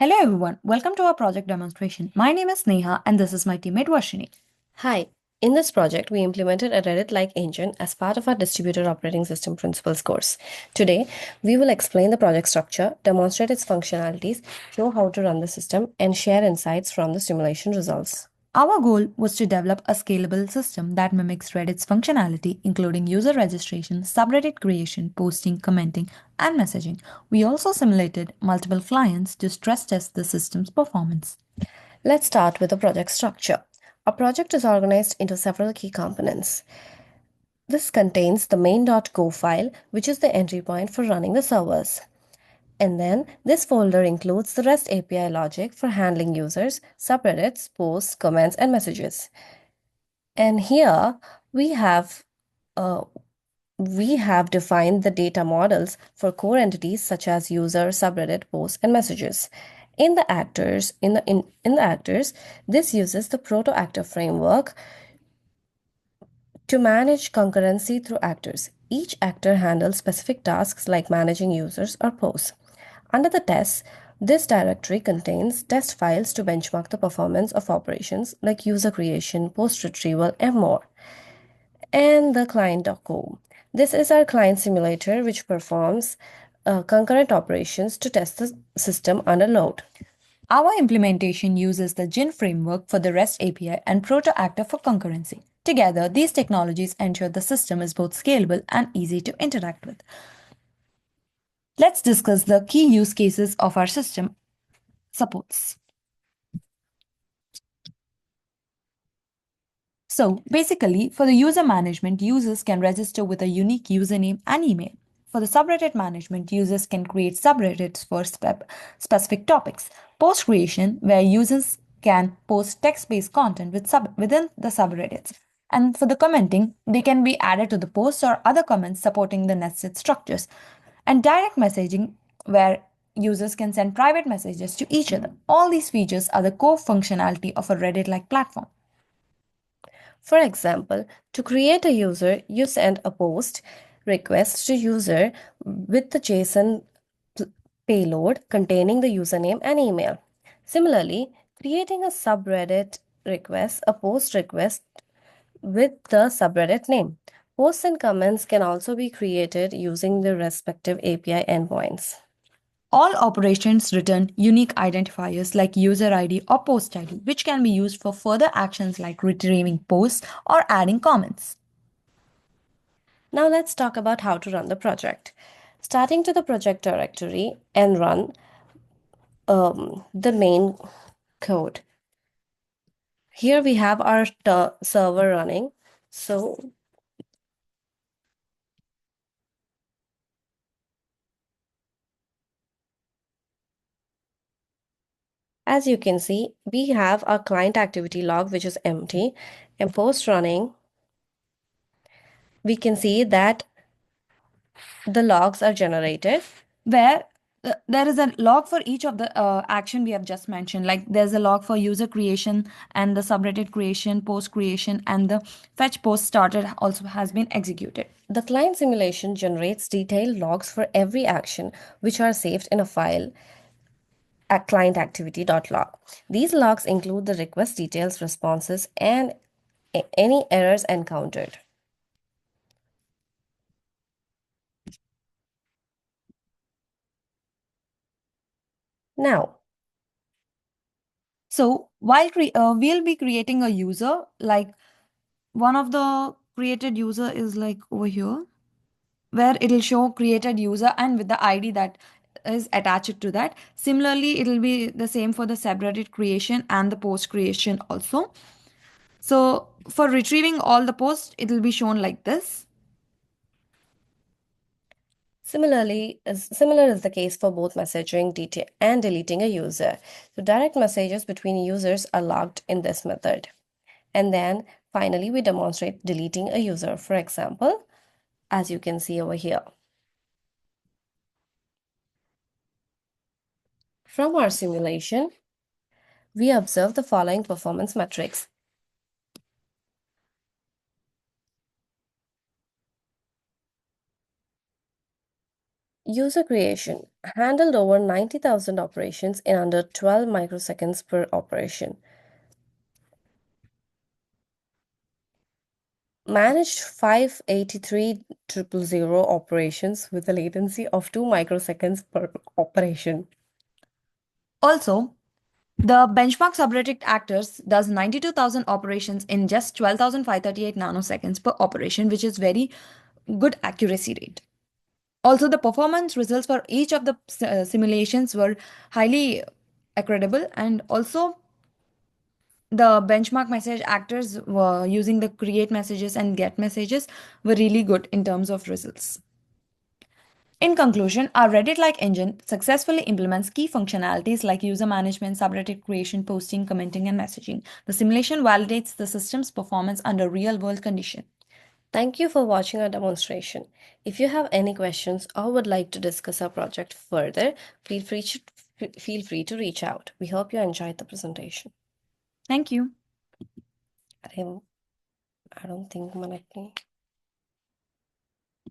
Hello everyone, welcome to our project demonstration. My name is Neha and this is my teammate Varshini. Hi. In this project, we implemented a Reddit-like engine as part of our Distributed Operating System Principles course. Today, we will explain the project structure, demonstrate its functionalities, show how to run the system, and share insights from the simulation results. Our goal was to develop a scalable system that mimics Reddit's functionality, including user registration, subreddit creation, posting, commenting, and messaging. We also simulated multiple clients to stress test the system's performance. Let's start with the project structure. A project is organized into several key components. This contains the main.go file, which is the entry point for running the servers. And then this folder includes the REST API logic for handling users, subreddits, posts, comments, and messages. And here we have uh, we have defined the data models for core entities such as user, subreddit, posts, and messages. In the actors, this uses the proto-actor framework to manage concurrency through actors. Each actor handles specific tasks like managing users or posts. Under the tests, this directory contains test files to benchmark the performance of operations like user creation, post retrieval, and more. And the client.co. This is our client simulator which performs concurrent operations to test the system under load. Our implementation uses the GIN framework for the REST API and proto-actor for concurrency. Together, these technologies ensure the system is both scalable and easy to interact with. Let's discuss the key use cases of our system supports. So basically, for the user management, users can register with a unique username and email. For the subreddit management, users can create subreddits for specific topics. Post creation, where users can post text-based content within the subreddits. And for the commenting, they can be added to the posts or other comments supporting the nested structures. And direct messaging, where users can send private messages to each other. All these features are the core functionality of a Reddit-like platform. For example, to create a user, you send a post request to user with the JSON payload containing the username and email. Similarly, creating a subreddit request, a post request with the subreddit name. Posts and comments can also be created using the respective API endpoints. All operations return unique identifiers like user ID or post ID, which can be used for further actions like retrieving posts or adding comments. Now let's talk about how to run the project. Starting to the project directory and run the main code. Here we have our server running. So as you can see, we have our client activity log, which is empty, and post running, we can see that the logs are generated. Where there is a log for each of the action we have just mentioned. Like there's a log for user creation and the subreddit creation, post creation, and the fetch post started also has been executed. The client simulation generates detailed logs for every action, which are saved in a file at clientactivity.log. These logs include the request details, responses, and any errors encountered. Now, So while we'll be creating a user, like one of the created user is like over here, where it'll show created user and with the ID that is attached to that. Similarly, it'll be the same for the subreddit creation and the post creation also. So for retrieving all the posts, it'll be shown like this. similar is the case for both messaging and deleting a user. So direct messages between users are logged in this method. And then finally, we demonstrate deleting a user, for example, as you can see over here. From our simulation, we observe the following performance metrics. User creation handled over 90,000 operations in under 12 microseconds per operation. Managed 583,000 operations with a latency of 2 microseconds per operation. Also, the benchmark subreddit actors does 92,000 operations in just 12,538 nanoseconds per operation, which is very good accuracy rate. Also, the performance results for each of the simulations were highly credible, and also the benchmark message actors were using the create messages and get messages were really good in terms of results. In conclusion, our Reddit like engine successfully implements key functionalities like user management, subreddit creation, posting, commenting, and messaging. The simulation validates the system's performance under real world conditions. Thank you for watching our demonstration. If you have any questions or would like to discuss our project further, feel free to reach out. We hope you enjoyed the presentation. Thank you. I don't think manaki.